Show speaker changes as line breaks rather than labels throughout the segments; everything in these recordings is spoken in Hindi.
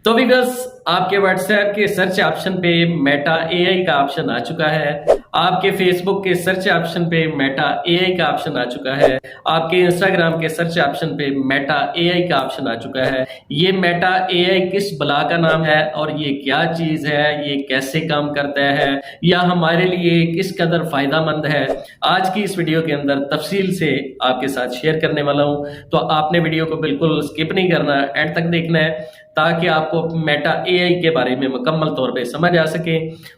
तो व्यूअर्स, आपके व्हाट्सएप के सर्च ऑप्शन पे मेटा एआई का ऑप्शन आ चुका है। आपके फेसबुक के सर्च ऑप्शन पे मेटा एआई का ऑप्शन आ चुका है। आपके इंस्टाग्राम के सर्च ऑप्शन पे मेटा एआई का ऑप्शन आ चुका है। ये मेटा एआई किस बला का नाम है और ये क्या चीज है, ये कैसे काम करता है, या हमारे लिए किस कदर फायदेमंद है, आज की इस वीडियो के अंदर तफसील से आपके साथ शेयर करने वाला हूं। तो आपने वीडियो को बिल्कुल स्किप नहीं करना, एंड तक देखना है ताकि आपको मेटा एआई के बारे में मुकम्मल तौर पे समझ आ सके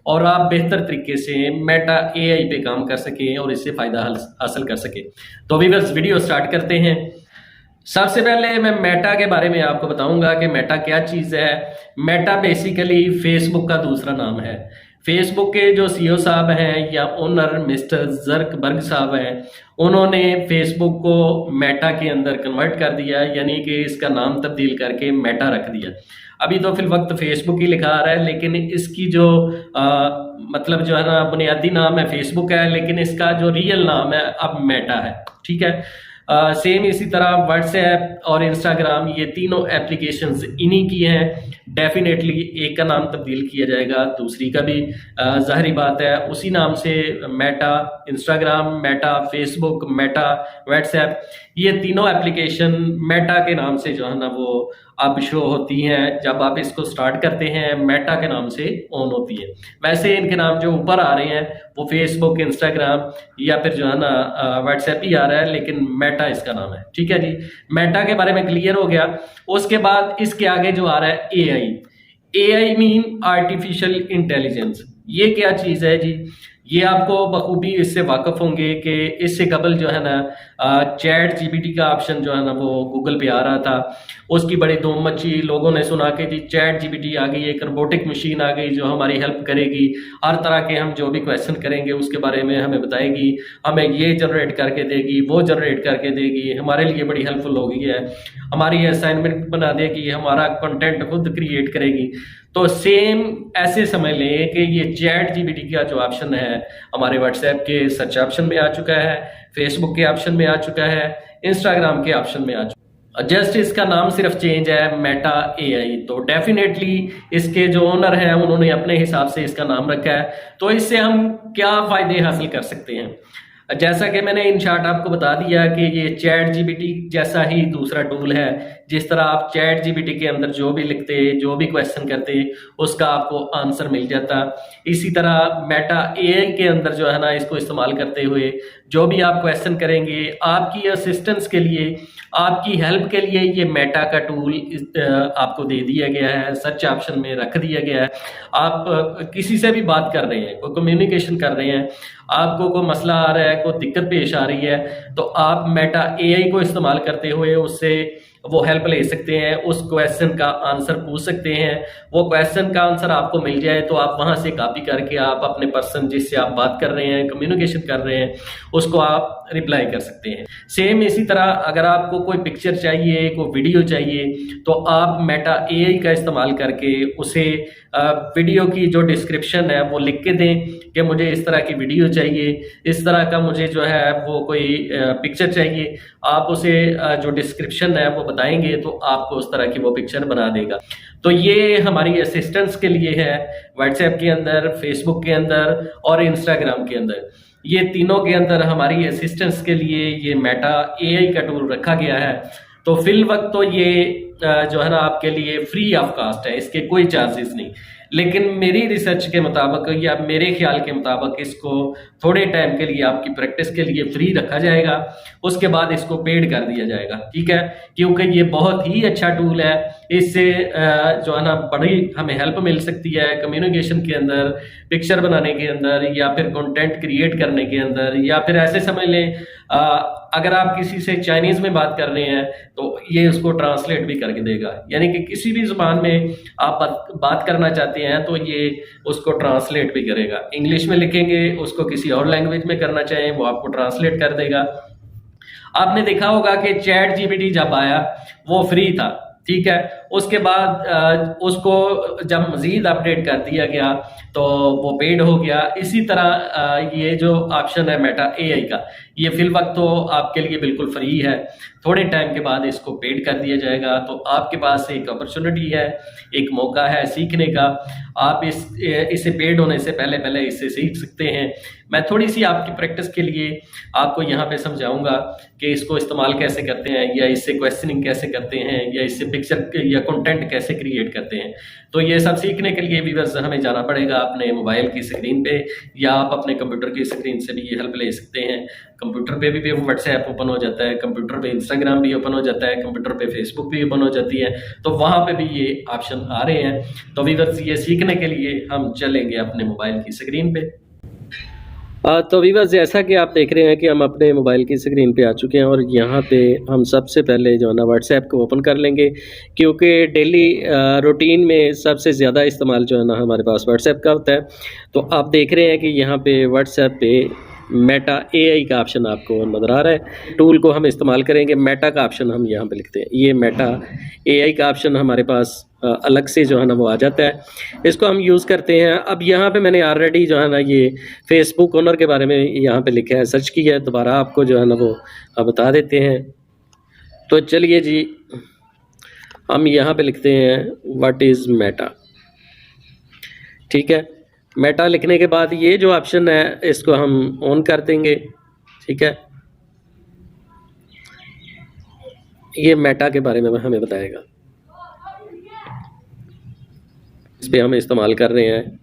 और आप बेहतर तरीके से मेटा एआई पे काम कर सकें और इससे फायदा हासिल कर सकें। तो व्यूअर्स, वीडियो स्टार्ट करते हैं। सबसे पहले मैं मेटा के बारे में आपको बताऊंगा कि मेटा क्या चीज़ है। मेटा बेसिकली फेसबुक का दूसरा नाम है। फेसबुक के जो सीईओ साहब हैं या ओनर मिस्टर ज़करबर्ग साहब हैं, उन्होंने फेसबुक को मेटा के अंदर कन्वर्ट कर दिया, यानी कि इसका नाम तब्दील करके मेटा रख दिया। अभी तो फिल वक्त फेसबुक ही लिखा आ रहा है, लेकिन इसकी जो मतलब जो है ना बुनियादी नाम है फेसबुक है, लेकिन इसका जो रियल नाम है अब मेटा है। ठीक है। सेम इसी तरह व्हाट्सएप और इंस्टाग्राम, ये तीनों एप्लीकेशंस इन्हीं की हैं। डेफिनेटली एक का नाम तब्दील किया जाएगा, दूसरी का भी ज़ाहिरी बात है उसी नाम से। Meta Instagram, Meta Facebook, Meta WhatsApp, ये तीनों एप्लीकेशन मेटा के नाम से जो है ना वो अब शो होती हैं। जब आप इसको स्टार्ट करते हैं मेटा के नाम से ऑन होती है। वैसे इनके नाम जो ऊपर आ रहे हैं वो फेसबुक, इंस्टाग्राम या फिर जो है ना व्हाट्सएप ही आ रहा है, लेकिन मेटा इसका नाम है। ठीक है जी, मेटा के बारे में क्लियर हो गया। उसके बाद इसके आगे जो आ रहा है AI. AI mean artificial intelligence. ये क्या चीज़ है जी? ये आपको बखूबी इससे वाकिफ होंगे कि इससे कबल जो है ना चैट जीपीटी का ऑप्शन जो है ना वो गूगल पे आ रहा था। उसकी बड़ी धूम मची, लोगों ने सुना कि जी चैट जीपीटी आ गई, एक रोबोटिक मशीन आ गई जो हमारी हेल्प करेगी, हर तरह के हम जो भी क्वेश्चन करेंगे उसके बारे में हमें बताएगी, हमें ये जनरेट करके देगी, वो जनरेट करके देगी, हमारे लिए बड़ी हेल्पफुल हो गई है, हमारी असाइनमेंट बना देगी, हमारा कंटेंट खुद क्रिएट करेगी। तो सेम ऐसे समझ लें कि ये चैट जीपीटी का जो ऑप्शन है हमारे व्हाट्सएप के सर्च ऑप्शन में आ चुका है, फेसबुक के ऑप्शन में आ चुका है, इंस्टाग्राम के ऑप्शन में आ चुका है। जस्ट इसका नाम सिर्फ चेंज है मेटा एआई। तो डेफिनेटली इसके जो ओनर हैं उन्होंने अपने हिसाब से इसका नाम रखा है। तो इससे हम क्या फायदे हासिल कर सकते हैं? जैसा कि मैंने इन शॉर्ट आपको बता दिया कि ये चैट जीपीटी जैसा ही दूसरा टूल है। जिस तरह आप चैट जीपीटी के अंदर जो भी लिखते, जो भी क्वेश्चन करते, उसका आपको आंसर मिल जाता। इसी तरह मेटा एआई के अंदर जो है ना इसको इस्तेमाल करते हुए जो भी आप क्वेश्चन करेंगे, आपकी असिस्टेंस के लिए, आपकी हेल्प के लिए ये मेटा का टूल आपको दे दिया गया है, सर्च ऑप्शन में रख दिया गया है। आप किसी से भी बात कर रहे हैं, कोई कम्युनिकेशन कर रहे हैं, आपको कोई मसला आ रहा है, कोई दिक्कत पेश आ रही है, तो आप मेटा एआई को इस्तेमाल करते हुए उससे वो हेल्प ले सकते हैं, उस क्वेश्चन का आंसर पूछ सकते हैं। वो क्वेश्चन का आंसर आपको मिल जाए तो आप वहां से कॉपी करके आप अपने पर्सन जिससे आप बात कर रहे हैं, कम्युनिकेशन कर रहे हैं, उसको आप रिप्लाई कर सकते हैं। सेम इसी तरह अगर आपको कोई पिक्चर चाहिए, कोई वीडियो चाहिए, तो आप मेटा एआई का इस्तेमाल करके उसे वीडियो की जो डिस्क्रिप्शन है वो लिख के दें कि मुझे इस तरह की वीडियो चाहिए, इस तरह का मुझे जो है वो कोई पिक्चर चाहिए। आप उसे जो डिस्क्रिप्शन है वो बताएंगे तो आपको उस तरह की वो पिक्चर बना देगा। तो ये हमारी असिस्टेंस के लिए है व्हाट्सएप के अंदर, फेसबुक के अंदर और इंस्टाग्राम के अंदर। ये तीनों के अंदर हमारी असिस्टेंस के लिए ये मेटा एआई का टूल रखा गया है। तो फिल वक्त तो ये जो है ना आपके लिए फ्री ऑफ कास्ट है, इसके कोई चार्जेस नहीं। लेकिन मेरी रिसर्च के मुताबिक या मेरे ख्याल के मुताबिक इसको थोड़े टाइम के लिए आपकी प्रैक्टिस के लिए फ्री रखा जाएगा, उसके बाद इसको पेड कर दिया जाएगा। ठीक है, क्योंकि ये बहुत ही अच्छा टूल है। इससे जो है ना बड़ी हमें हेल्प मिल सकती है कम्युनिकेशन के अंदर, पिक्चर बनाने के अंदर, या फिर कंटेंट क्रिएट करने के अंदर, या फिर ऐसे समझ लें अगर आप किसी से चाइनीज़ में बात कर रहे हैं तो ये उसको ट्रांसलेट भी करके देगा। यानी कि किसी भी ज़ुबान में आप बात करना चाहते हैं तो ये उसको ट्रांसलेट भी करेगा। इंग्लिश में लिखेंगे, उसको किसी और लैंग्वेज में करना चाहें वो आपको ट्रांसलेट कर देगा। आपने देखा होगा कि चैट जीपीटी जब आया वो फ्री था, ठीक है, उसके बाद उसको जब मज़ीद अपडेट कर दिया गया तो वो पेड हो गया। इसी तरह ये जो ऑप्शन है मेटा एआई का, ये फिल वक्त तो आपके लिए बिल्कुल फ्री है, थोड़े टाइम के बाद इसको पेड कर दिया जाएगा। तो आपके पास एक अपॉर्चुनिटी है, एक मौका है सीखने का। आप इसे पेड होने से पहले पहले इससे सीख सकते हैं। मैं थोड़ी सी आपकी प्रैक्टिस के लिए आपको यहाँ पे समझाऊंगा कि इसको इस्तेमाल कैसे करते हैं, या इससे क्वेश्चनिंग कैसे करते हैं, या इससे पिक्चर या कंटेंट कैसे क्रिएट करते हैं। तो ये सब सीखने के लिए व्यूअर्स हमें जाना पड़ेगा अपने मोबाइल की स्क्रीन पे, या आप अपने कंप्यूटर की स्क्रीन से भी ये हेल्प ले सकते हैं। कंप्यूटर पे भी व्हाट्सएप ओपन हो जाता है, कंप्यूटर पे इंस्टाग्राम भी ओपन हो जाता है, कंप्यूटर पे फेसबुक भी ओपन हो जाती है, तो वहाँ पे भी ये ऑप्शन आ रहे हैं। तो व्यूअर्स ये सीखने के लिए हम चलेंगे अपने मोबाइल की स्क्रीन पे। तो व्यूअर्स जैसा कि आप देख रहे हैं कि हम अपने मोबाइल की स्क्रीन पे आ चुके हैं, और यहाँ पे हम सबसे पहले जो है ना व्हाट्सएप को ओपन कर लेंगे, क्योंकि डेली रूटीन में सबसे ज़्यादा इस्तेमाल जो है ना हमारे पास व्हाट्सएप का होता है। तो आप देख रहे हैं कि यहाँ पे व्हाट्सएप पे मेटा एआई का ऑप्शन आपको नज़र आ रहा है। टूल को हम इस्तेमाल करेंगे, मेटा का ऑप्शन हम यहाँ पे लिखते हैं, ये मेटा एआई का ऑप्शन हमारे पास अलग से जो है ना वो आ जाता है। इसको हम यूज़ करते हैं। अब यहाँ पे मैंने ऑलरेडी जो है ना ये फेसबुक ओनर के बारे में यहाँ पे लिखा है, सर्च किया है, दोबारा आपको जो है ना वो बता देते हैं। तो चलिए जी, हम यहाँ पे लिखते हैं व्हाट इज़ मेटा। ठीक है, मेटा लिखने के बाद ये जो ऑप्शन है इसको हम ऑन कर देंगे। ठीक है, ये मेटा के बारे में हमें बताएगा, इस पे हम इस्तेमाल कर रहे हैं।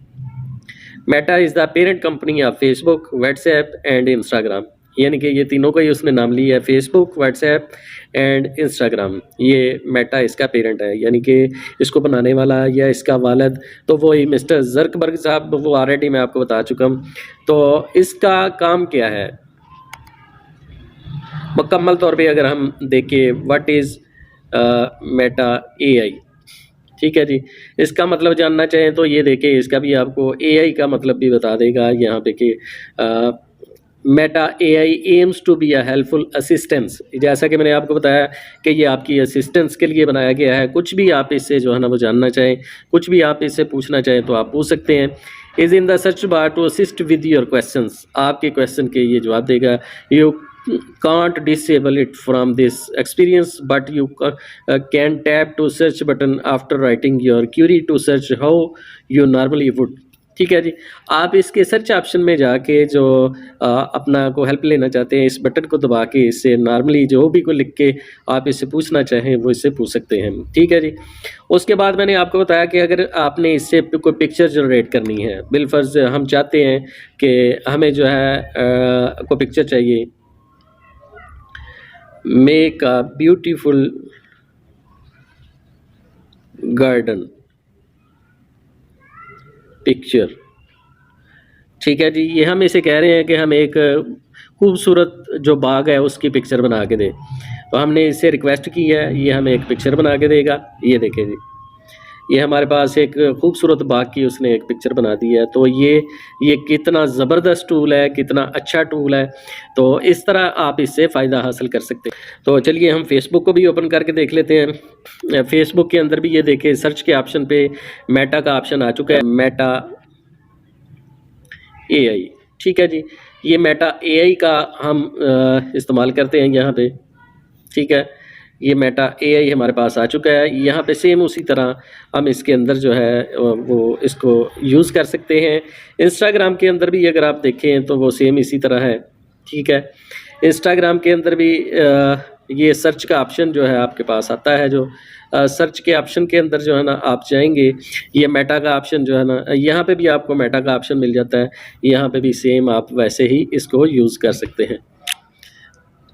Meta is the parent company of Facebook, WhatsApp and Instagram, यानी कि ये तीनों का ही उसने नाम लिया है, फेसबुक, व्हाट्सएप एंड इंस्टाग्राम। ये मेटा इसका पेरेंट है, यानी कि इसको बनाने वाला या इसका वालिद तो वही मिस्टर ज़करबर्ग साहब, वो ऑलरेडी मैं आपको बता चुका हूँ। तो इसका काम क्या है मुकम्मल तौर पे अगर हम देखें, व्हाट इज़ मेटा एआई। ठीक है जी, इसका मतलब जानना चाहें तो ये देखें, इसका भी आपको एआई का मतलब भी बता देगा यहाँ पे कि Meta AI aims to be a helpful assistance. जैसा कि मैंने आपको बताया कि ये आपकी असिस्टेंस के लिए बनाया गया है। कुछ भी आप इससे जो है ना वो जानना चाहें, कुछ भी आप इससे पूछना चाहें तो आप पूछ सकते हैं। Is in the search bar to assist with your questions, आपके क्वेश्चन के ये जवाब देगा। You can't disable it from this experience, but you can tap to search button after writing your query to search how you normally would। ठीक है जी, आप इसके सर्च ऑप्शन में जाके जो अपना को हेल्प लेना चाहते हैं, इस बटन को दबा के इससे नॉर्मली जो भी को लिख के आप इससे पूछना चाहें वो इससे पूछ सकते हैं। ठीक है जी, उसके बाद मैंने आपको बताया कि अगर आपने इससे कोई पिक्चर जनरेट करनी है, बिलफर्ज हम चाहते हैं कि हमें जो है कोई पिक्चर चाहिए, make a beautiful garden picture. ठीक है जी, ये हम इसे कह रहे हैं कि हम एक खूबसूरत जो बाग है उसकी पिक्चर बना के दे। तो हमने इससे रिक्वेस्ट की है, ये हमें एक पिक्चर बना के देगा। ये देखें जी, ये हमारे पास एक खूबसूरत बाग की उसने एक पिक्चर बना दी है। तो ये कितना ज़बरदस्त टूल है, कितना अच्छा टूल है। तो इस तरह आप इससे फ़ायदा हासिल कर सकते हैं। तो चलिए हम फेसबुक को भी ओपन करके देख लेते हैं। फेसबुक के अंदर भी ये देखें, सर्च के ऑप्शन पे मेटा का ऑप्शन आ चुका है, मेटा एआई। ठीक है जी, ये मेटा एआई का हम इस्तेमाल करते हैं यहाँ पे। ठीक है, ये मेटा एआई हमारे पास आ चुका है। यहाँ पे सेम उसी तरह हम इसके अंदर जो है वो इसको यूज़ कर सकते हैं। इंस्टाग्राम के अंदर भी अगर आप देखें तो वो सेम इसी तरह है। ठीक है, इंस्टाग्राम के अंदर भी ये सर्च का ऑप्शन जो है आपके पास आता है। जो सर्च के ऑप्शन के अंदर जो है ना आप जाएंगे, ये मेटा का ऑप्शन जो है ना, यहाँ पे भी आपको मेटा का ऑप्शन मिल जाता है। यहाँ पे भी सेम आप वैसे ही इसको यूज़ कर सकते हैं।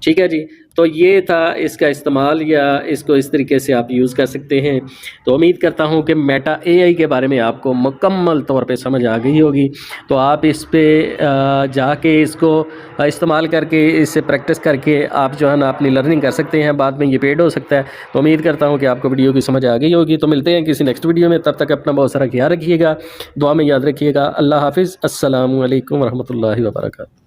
ठीक है जी, तो ये था इसका इस्तेमाल, या इसको इस तरीके से आप यूज़ कर सकते हैं। तो उम्मीद करता हूँ कि मेटा एआई के बारे में आपको मुकम्मल तौर पे समझ आ गई होगी। तो आप इस पे जाके इसको इस्तेमाल करके, इससे प्रैक्टिस करके आप जो है ना अपनी लर्निंग कर सकते हैं। बाद में ये पेड हो सकता है। तो उम्मीद करता हूँ कि आपको वीडियो की समझ आ गई होगी। तो मिलते हैं किसी नेक्स्ट वीडियो में, तब तक अपना बहुत सारा ख्याल रखिएगा, दुआ में याद रखिएगा। अल्लाह हाफिज़, अस्सलामु अलैकुम वरहमतुल्लाहि वबरकातुहू।